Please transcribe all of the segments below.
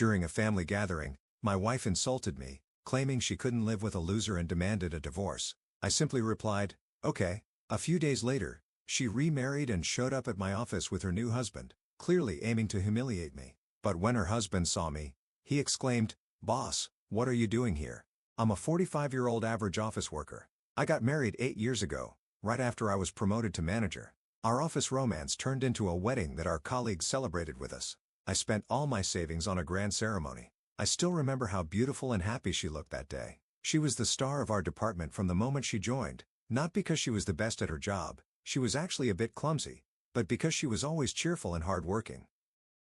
During a family gathering, my wife insulted me, claiming she couldn't live with a loser and demanded a divorce. I simply replied, "Okay." A few days later, she remarried and showed up at my office with her new husband, clearly aiming to humiliate me. But when her husband saw me, he exclaimed, "Boss, what are you doing here? I'm a 45-year-old average office worker. I got married 8 years ago, right after I was promoted to manager." Our office romance turned into a wedding that our colleagues celebrated with us. I spent all my savings on a grand ceremony. I still remember how beautiful and happy she looked that day. She was the star of our department from the moment she joined, not because she was the best at her job, she was actually a bit clumsy, but because she was always cheerful and hardworking.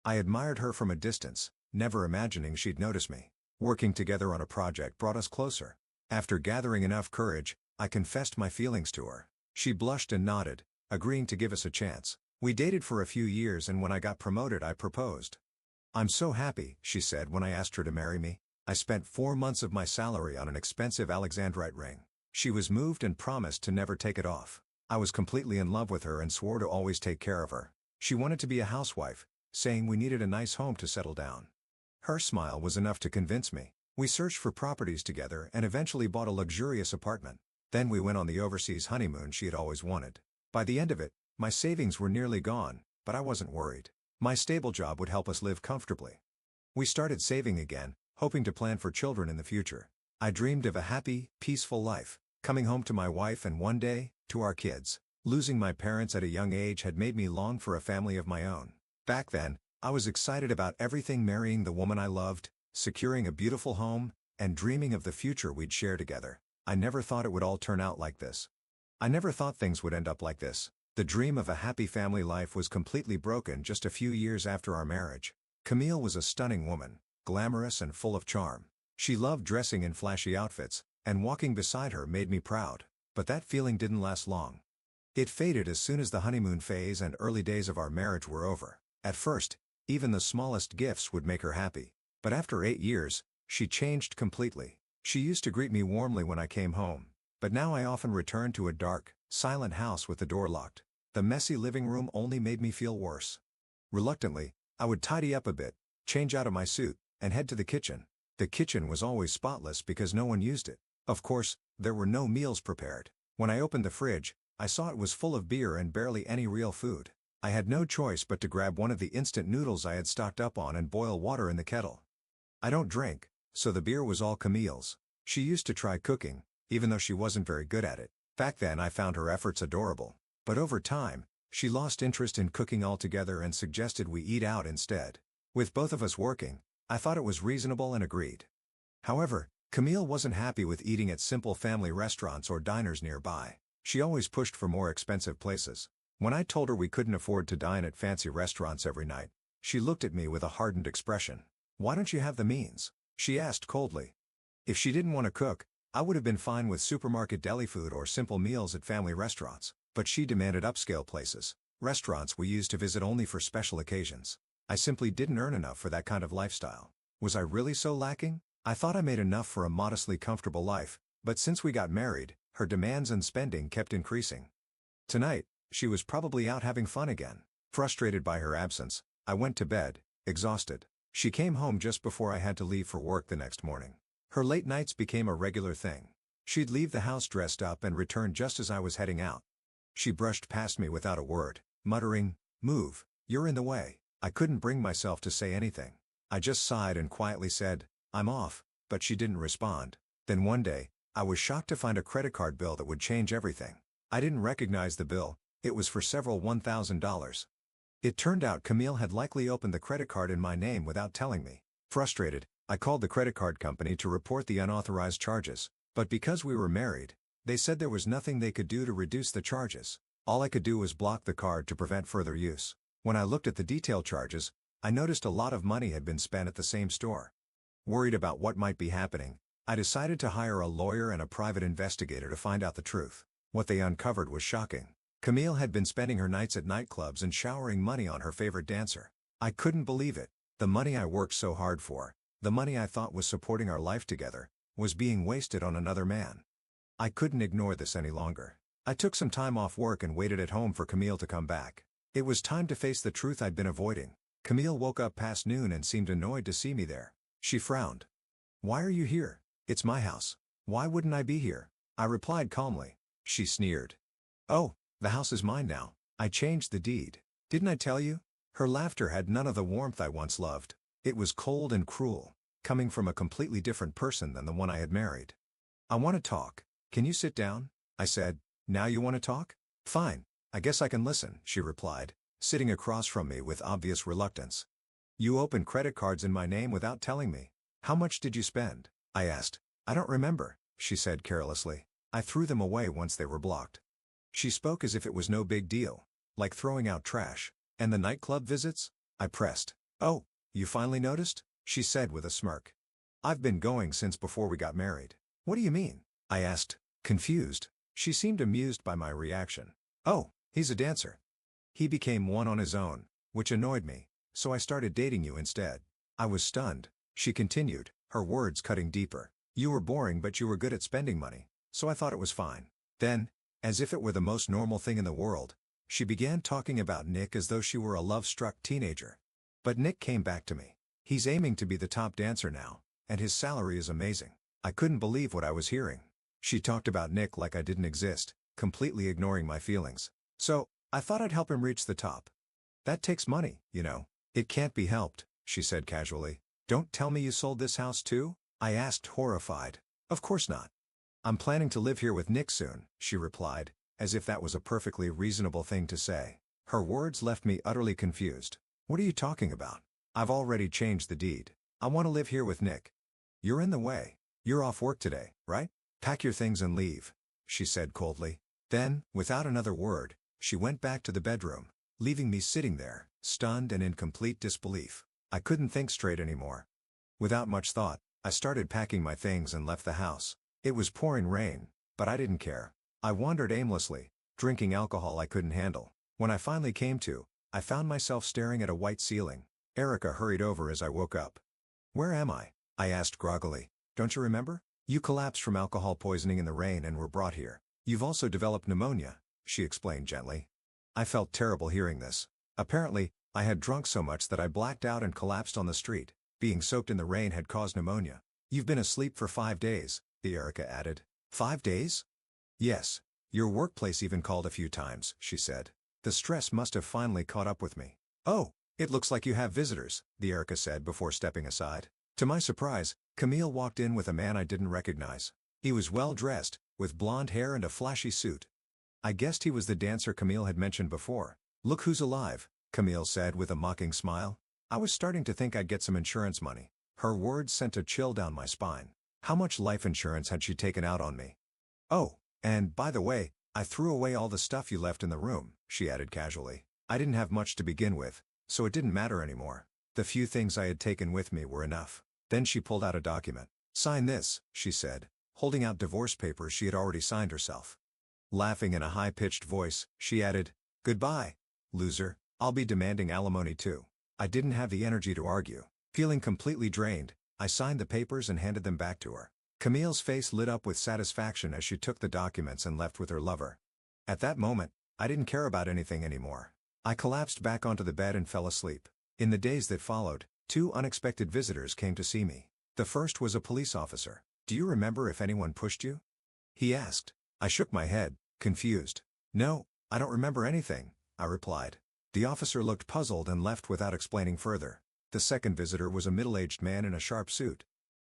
I admired her from a distance, never imagining she'd notice me. Working together on a project brought us closer. After gathering enough courage, I confessed my feelings to her. She blushed and nodded, agreeing to give us a chance. We dated for a few years, and when I got promoted I proposed. "I'm so happy," she said when I asked her to marry me. I spent 4 months of my salary on an expensive Alexandrite ring. She was moved and promised to never take it off. I was completely in love with her and swore to always take care of her. She wanted to be a housewife, saying we needed a nice home to settle down. Her smile was enough to convince me. We searched for properties together and eventually bought a luxurious apartment. Then we went on the overseas honeymoon she had always wanted. By the end of it, my savings were nearly gone, but I wasn't worried. My stable job would help us live comfortably. We started saving again, hoping to plan for children in the future. I dreamed of a happy, peaceful life, coming home to my wife and one day, to our kids. Losing my parents at a young age had made me long for a family of my own. Back then, I was excited about everything: marrying the woman I loved, securing a beautiful home, and dreaming of the future we'd share together. I never thought it would all turn out like this. I never thought things would end up like this. The dream of a happy family life was completely broken just a few years after our marriage. Camille was a stunning woman, glamorous and full of charm. She loved dressing in flashy outfits, and walking beside her made me proud. But that feeling didn't last long. It faded as soon as the honeymoon phase and early days of our marriage were over. At first, even the smallest gifts would make her happy. But after 8 years, she changed completely. She used to greet me warmly when I came home. But now I often return to a dark, silent house with the door locked. The messy living room only made me feel worse. Reluctantly, I would tidy up a bit, change out of my suit, and head to the kitchen. The kitchen was always spotless because no one used it. Of course, there were no meals prepared. When I opened the fridge, I saw it was full of beer and barely any real food. I had no choice but to grab one of the instant noodles I had stocked up on and boil water in the kettle. I don't drink, so the beer was all Camille's. She used to try cooking, even though she wasn't very good at it. Back then I found her efforts adorable. But over time, she lost interest in cooking altogether and suggested we eat out instead. With both of us working, I thought it was reasonable and agreed. However, Camille wasn't happy with eating at simple family restaurants or diners nearby. She always pushed for more expensive places. When I told her we couldn't afford to dine at fancy restaurants every night, she looked at me with a hardened expression. "Why don't you have the means?" she asked coldly. If she didn't want to cook, I would have been fine with supermarket deli food or simple meals at family restaurants. But she demanded upscale places, restaurants we used to visit only for special occasions. I simply didn't earn enough for that kind of lifestyle. Was I really so lacking? I thought I made enough for a modestly comfortable life, but since we got married, her demands and spending kept increasing. Tonight, she was probably out having fun again. Frustrated by her absence, I went to bed, exhausted. She came home just before I had to leave for work the next morning. Her late nights became a regular thing. She'd leave the house dressed up and return just as I was heading out. She brushed past me without a word, muttering, "Move, you're in the way." I couldn't bring myself to say anything. I just sighed and quietly said, "I'm off," but she didn't respond. Then one day, I was shocked to find a credit card bill that would change everything. I didn't recognize the bill. It was for several $1,000. It turned out Camille had likely opened the credit card in my name without telling me. Frustrated, I called the credit card company to report the unauthorized charges, but because we were married, they said there was nothing they could do to reduce the charges. All I could do was block the card to prevent further use. When I looked at the detailed charges, I noticed a lot of money had been spent at the same store. Worried about what might be happening, I decided to hire a lawyer and a private investigator to find out the truth. What they uncovered was shocking. Camille had been spending her nights at nightclubs and showering money on her favorite dancer. I couldn't believe it. The money I worked so hard for, the money I thought was supporting our life together, was being wasted on another man. I couldn't ignore this any longer. I took some time off work and waited at home for Camille to come back. It was time to face the truth I'd been avoiding. Camille woke up past noon and seemed annoyed to see me there. She frowned. "Why are you here? It's my house. Why wouldn't I be here?" I replied calmly. She sneered. "Oh, the house is mine now. I changed the deed. Didn't I tell you?" Her laughter had none of the warmth I once loved. It was cold and cruel, coming from a completely different person than the one I had married. "I want to talk. Can you sit down?" I said. "Now you want to talk? Fine. I guess I can listen," she replied, sitting across from me with obvious reluctance. "You opened credit cards in my name without telling me. How much did you spend?" I asked. "I don't remember," she said carelessly. "I threw them away once they were blocked." She spoke as if it was no big deal, like throwing out trash. "And the nightclub visits?" I pressed. "Oh, you finally noticed?" she said with a smirk. "I've been going since before we got married." "What do you mean?" I asked, confused. She seemed amused by my reaction. "Oh, he's a dancer. He became one on his own, which annoyed me, so I started dating you instead." I was stunned. She continued, her words cutting deeper. "You were boring but you were good at spending money, so I thought it was fine." Then, as if it were the most normal thing in the world, she began talking about Nick as though she were a love-struck teenager. "But Nick came back to me. He's aiming to be the top dancer now, and his salary is amazing." I couldn't believe what I was hearing. She talked about Nick like I didn't exist, completely ignoring my feelings. "So, I thought I'd help him reach the top. That takes money, you know." "It can't be helped," she said casually. "Don't tell me you sold this house too?" I asked, horrified. "Of course not. I'm planning to live here with Nick soon," she replied, as if that was a perfectly reasonable thing to say. Her words left me utterly confused. "What are you talking about? I've already changed the deed. I want to live here with Nick." "You're in the way. You're off work today, right? Pack your things and leave," she said coldly. Then, without another word, she went back to the bedroom, leaving me sitting there, stunned and in complete disbelief. I couldn't think straight anymore. Without much thought, I started packing my things and left the house. It was pouring rain, but I didn't care. I wandered aimlessly, drinking alcohol I couldn't handle. When I finally came to, I found myself staring at a white ceiling. Erica hurried over as I woke up. "Where am I?" I asked groggily. "Don't you remember? You collapsed from alcohol poisoning in the rain and were brought here. You've also developed pneumonia," she explained gently. I felt terrible hearing this. Apparently, I had drunk so much that I blacked out and collapsed on the street. Being soaked in the rain had caused pneumonia. "You've been asleep for 5 days, Erica added. 5 days? "Yes. Your workplace even called a few times," she said. "The stress must have finally caught up with me." "Oh, it looks like you have visitors," Erica said before stepping aside. To my surprise, Camille walked in with a man I didn't recognize. He was well dressed, with blonde hair and a flashy suit. I guessed he was the dancer Camille had mentioned before. "Look who's alive," Camille said with a mocking smile. I was starting to think I'd get some insurance money. Her words sent a chill down my spine. How much life insurance had she taken out on me? "Oh, and by the way, I threw away all the stuff you left in the room," she added casually. "I didn't have much to begin with, so it didn't matter anymore. The few things I had taken with me were enough." Then she pulled out a document. "Sign this," she said, holding out divorce papers she had already signed herself. Laughing in a high-pitched voice, she added, "Goodbye, loser, I'll be demanding alimony too." I didn't have the energy to argue. Feeling completely drained, I signed the papers and handed them back to her. Camille's face lit up with satisfaction as she took the documents and left with her lover. At that moment, I didn't care about anything anymore. I collapsed back onto the bed and fell asleep. In the days that followed, 2 unexpected visitors came to see me. The first was a police officer. "Do you remember if anyone pushed you?" he asked. I shook my head, confused. "No, I don't remember anything," I replied. The officer looked puzzled and left without explaining further. The second visitor was a middle-aged man in a sharp suit.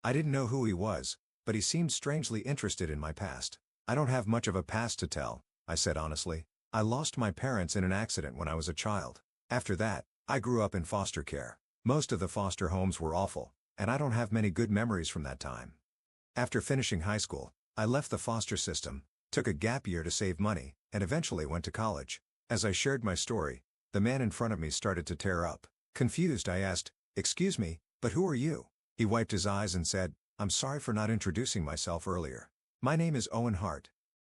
I didn't know who he was, but he seemed strangely interested in my past. "I don't have much of a past to tell," I said honestly. "I lost my parents in an accident when I was a child. After that, I grew up in foster care. Most of the foster homes were awful, and I don't have many good memories from that time. After finishing high school, I left the foster system, took a gap year to save money, and eventually went to college." As I shared my story, the man in front of me started to tear up. Confused, I asked, "Excuse me, but who are you?" He wiped his eyes and said, "I'm sorry for not introducing myself earlier. My name is Owen Hart.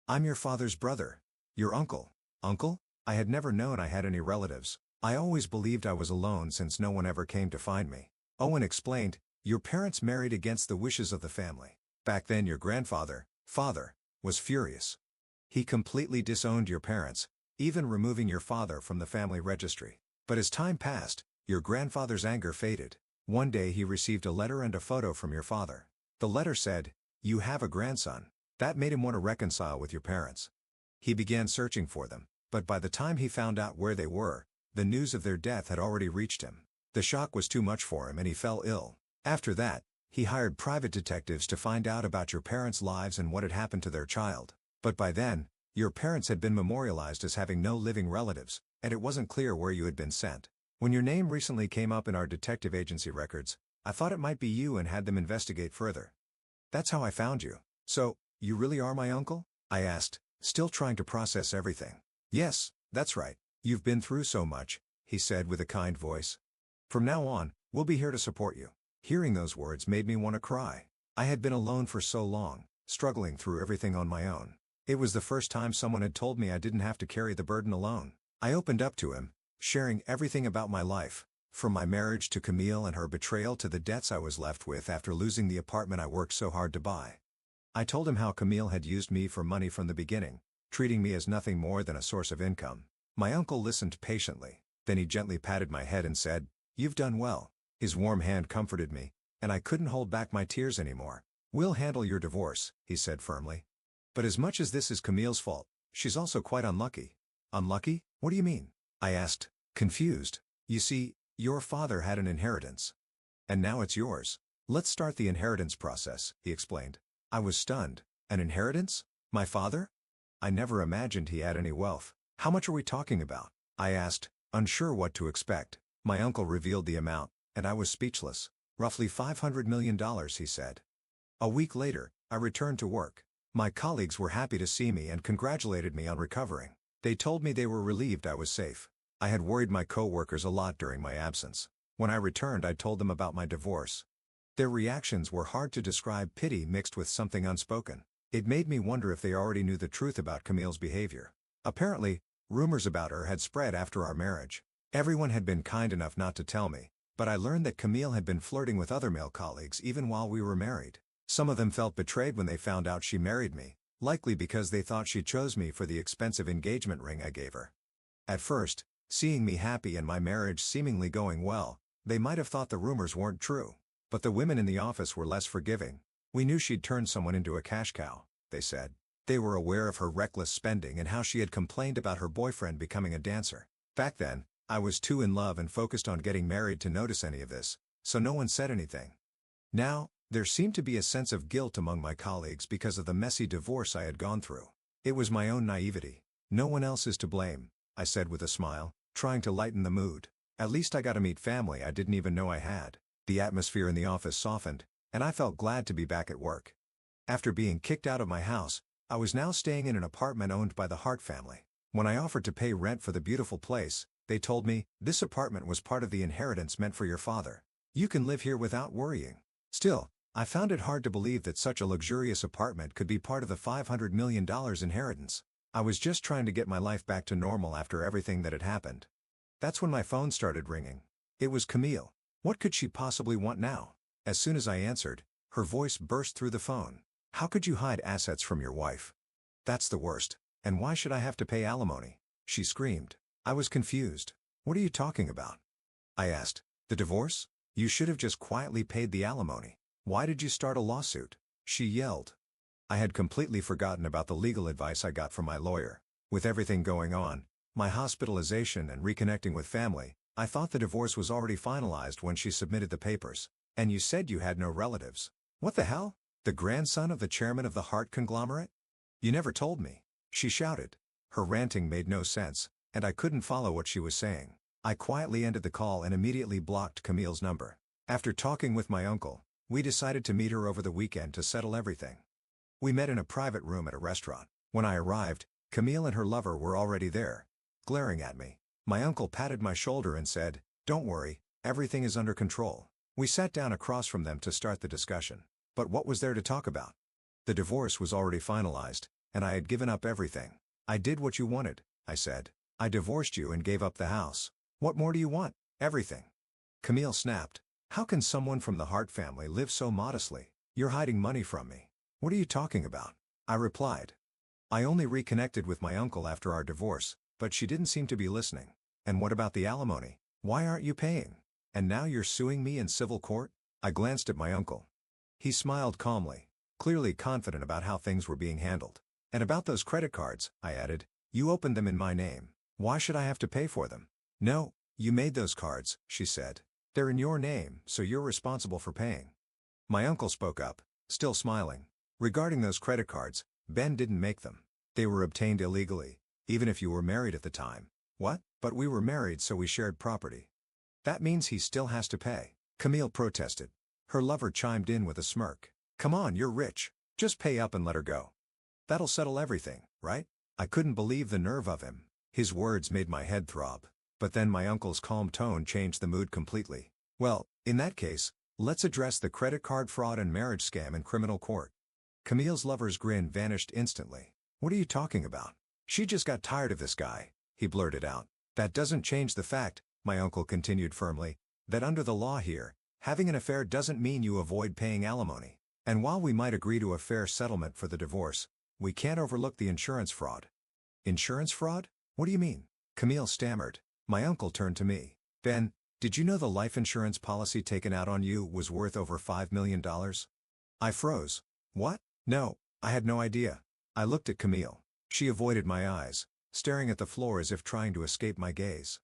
I'm your father's brother. Your uncle." Uncle? I had never known I had any relatives. I always believed I was alone since no one ever came to find me. Owen explained, "Your parents married against the wishes of the family. Back then your grandfather, father, was furious. He completely disowned your parents, even removing your father from the family registry. But as time passed, Your grandfather's anger faded. One day he received a letter and a photo from your father. The letter said, "You have a grandson." That made him want to reconcile with your parents. He began searching for them, but by the time he found out where they were, the news of their death had already reached him. The shock was too much for him and he fell ill. After that, he hired private detectives to find out about your parents' lives and what had happened to their child. But by then, your parents had been memorialized as having no living relatives, and it wasn't clear where you had been sent. When your name recently came up in our detective agency records, I thought it might be you and had them investigate further. That's how I found you. So, you really are my uncle? I asked, still trying to process everything. Yes, that's right. You've been through so much, he said with a kind voice. From now on, we'll be here to support you. Hearing those words made me want to cry. I had been alone for so long, struggling through everything on my own. It was the first time someone had told me I didn't have to carry the burden alone. I opened up to him, sharing everything about my life, from my marriage to Camille and her betrayal to the debts I was left with after losing the apartment I worked so hard to buy. I told him how Camille had used me for money from the beginning, treating me as nothing more than a source of income. My uncle listened patiently, then he gently patted my head and said, "You've done well." His warm hand comforted me, and I couldn't hold back my tears anymore. "We'll handle your divorce," he said firmly. "But as much as this is Camille's fault, she's also quite unlucky." "Unlucky? What do you mean?" I asked, confused. "You see, your father had an inheritance. And now it's yours. Let's start the inheritance process," he explained. I was stunned. An inheritance? My father? I never imagined he had any wealth. "How much are we talking about?" I asked, unsure what to expect. My uncle revealed the amount, and I was speechless. "Roughly $500 million, he said. A week later, I returned to work. My colleagues were happy to see me and congratulated me on recovering. They told me they were relieved I was safe. I had worried my co-workers a lot during my absence. When I returned, I told them about my divorce. Their reactions were hard to describe, pity mixed with something unspoken. It made me wonder if they already knew the truth about Camille's behavior. Apparently, rumors about her had spread after our marriage. Everyone had been kind enough not to tell me, but I learned that Camille had been flirting with other male colleagues even while we were married. Some of them felt betrayed when they found out she married me, likely because they thought she chose me for the expensive engagement ring I gave her. At first, seeing me happy and my marriage seemingly going well, they might have thought the rumors weren't true. But the women in the office were less forgiving. "We knew she'd turned someone into a cash cow," they said. They were aware of her reckless spending and how she had complained about her boyfriend becoming a dancer. Back then, I was too in love and focused on getting married to notice any of this, so no one said anything. Now, there seemed to be a sense of guilt among my colleagues because of the messy divorce I had gone through. It was my own naivety. "No one else is to blame," I said with a smile, trying to lighten the mood. "At least I got to meet family I didn't even know I had." The atmosphere in the office softened, and I felt glad to be back at work. After being kicked out of my house, I was now staying in an apartment owned by the Hart family. When I offered to pay rent for the beautiful place, they told me, "This apartment was part of the inheritance meant for your father. You can live here without worrying." Still, I found it hard to believe that such a luxurious apartment could be part of the $500 million inheritance. I was just trying to get my life back to normal after everything that had happened. That's when my phone started ringing. It was Camille. What could she possibly want now? As soon as I answered, her voice burst through the phone. "How could you hide assets from your wife? That's the worst. And why should I have to pay alimony?" she screamed. I was confused. "What are you talking about?" I asked. "The divorce? You should have just quietly paid the alimony. Why did you start a lawsuit?" she yelled. I had completely forgotten about the legal advice I got from my lawyer. With everything going on, my hospitalization and reconnecting with family, I thought the divorce was already finalized when she submitted the papers. "And you said you had no relatives. What the hell? The grandson of the chairman of the Hart conglomerate? You never told me," she shouted. Her ranting made no sense, and I couldn't follow what she was saying. I quietly ended the call and immediately blocked Camille's number. After talking with my uncle, we decided to meet her over the weekend to settle everything. We met in a private room at a restaurant. When I arrived, Camille and her lover were already there, glaring at me. My uncle patted my shoulder and said, "Don't worry, everything is under control." We sat down across from them to start the discussion. But what was there to talk about? The divorce was already finalized, and I had given up everything. "I did what you wanted," I said. "I divorced you and gave up the house. What more do you want?" "Everything." Camille snapped. "How can someone from the Hart family live so modestly? You're hiding money from me." "What are you talking about?" I replied. "I only reconnected with my uncle after our divorce," but she didn't seem to be listening. "And what about the alimony? Why aren't you paying?" And now you're suing me in civil court? I glanced at my uncle. He smiled calmly, clearly confident about how things were being handled. And about those credit cards, I added, you opened them in my name. Why should I have to pay for them? No, you made those cards, she said. They're in your name, so you're responsible for paying. My uncle spoke up, still smiling. Regarding those credit cards, Ben didn't make them. They were obtained illegally, even if you were married at the time. What? But we were married, so we shared property. That means he still has to pay. Camille protested. Her lover chimed in with a smirk. Come on, you're rich. Just pay up and let her go. That'll settle everything, right? I couldn't believe the nerve of him. His words made my head throb. But then my uncle's calm tone changed the mood completely. Well, in that case, let's address the credit card fraud and marriage scam in criminal court. Camille's lover's grin vanished instantly. What are you talking about? She just got tired of this guy, he blurted out. That doesn't change the fact, my uncle continued firmly, that under the law here, having an affair doesn't mean you avoid paying alimony. And while we might agree to a fair settlement for the divorce, we can't overlook the insurance fraud. Insurance fraud? What do you mean? Camille stammered. My uncle turned to me. Ben, did you know the life insurance policy taken out on you was worth over $5 million? I froze. What? No, I had no idea. I looked at Camille. She avoided my eyes, staring at the floor as if trying to escape my gaze.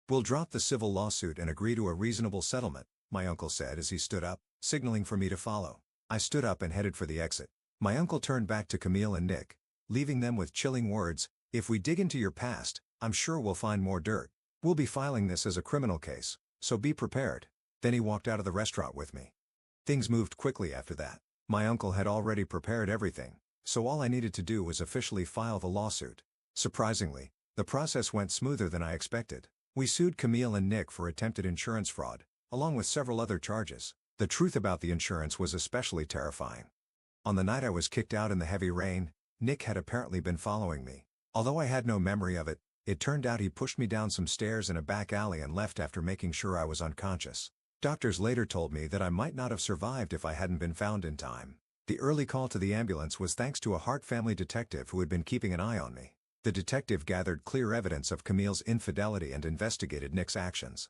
We'll drop the civil lawsuit and agree to a reasonable settlement, my uncle said as he stood up, signaling for me to follow. I stood up and headed for the exit. My uncle turned back to Camille and Nick, leaving them with chilling words. If we dig into your past, I'm sure we'll find more dirt. We'll be filing this as a criminal case, so be prepared. Then he walked out of the restaurant with me. Things moved quickly after that. My uncle had already prepared everything, so all I needed to do was officially file the lawsuit. Surprisingly, the process went smoother than I expected. We sued Camille and Nick for attempted insurance fraud, along with several other charges. The truth about the insurance was especially terrifying. On the night I was kicked out in the heavy rain, Nick had apparently been following me. Although I had no memory of it, it turned out he pushed me down some stairs in a back alley and left after making sure I was unconscious. Doctors later told me that I might not have survived if I hadn't been found in time. The early call to the ambulance was thanks to a Hart family detective who had been keeping an eye on me. The detective gathered clear evidence of Camille's infidelity and investigated Nick's actions.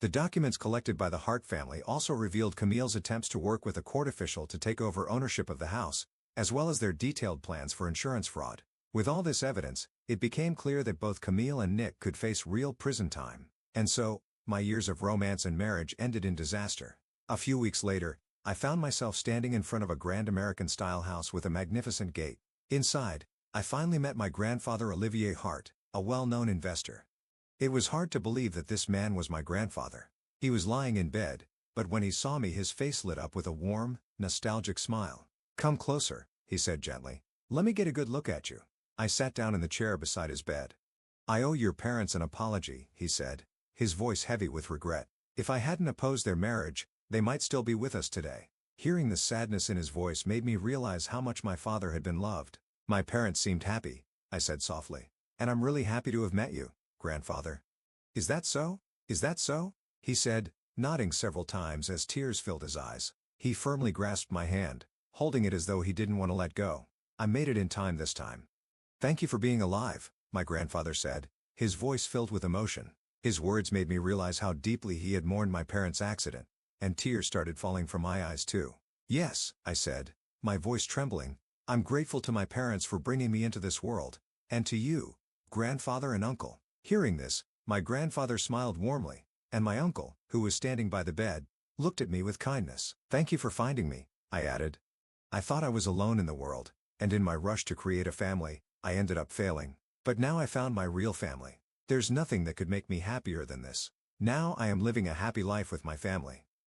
The documents collected by the Hart family also revealed Camille's attempts to work with a court official to take over ownership of the house, as well as their detailed plans for insurance fraud. With all this evidence, it became clear that both Camille and Nick could face real prison time. And so, my years of romance and marriage ended in disaster. A few weeks later, I found myself standing in front of a grand American-style house with a magnificent gate. Inside, I finally met my grandfather Olivier Hart, a well-known investor. It was hard to believe that this man was my grandfather. He was lying in bed, but when he saw me his face lit up with a warm, nostalgic smile. Come closer, he said gently. Let me get a good look at you. I sat down in the chair beside his bed. I owe your parents an apology, he said, his voice heavy with regret. If I hadn't opposed their marriage, they might still be with us today. Hearing the sadness in his voice made me realize how much my father had been loved. My parents seemed happy, I said softly. And I'm really happy to have met you, grandfather. Is that so? Is that so? He said, nodding several times as tears filled his eyes. He firmly grasped my hand, holding it as though he didn't want to let go. I made it in time this time. Thank you for being alive, my grandfather said, his voice filled with emotion. His words made me realize how deeply he had mourned my parents' accident, and tears started falling from my eyes too. Yes, I said, my voice trembling, I'm grateful to my parents for bringing me into this world, and to you, grandfather and uncle. Hearing this, my grandfather smiled warmly, and my uncle, who was standing by the bed, looked at me with kindness. Thank you for finding me, I added. I thought I was alone in the world, and in my rush to create a family, I ended up failing. But now I found my real family. There's nothing that could make me happier than this. Now I am living a happy life with my family.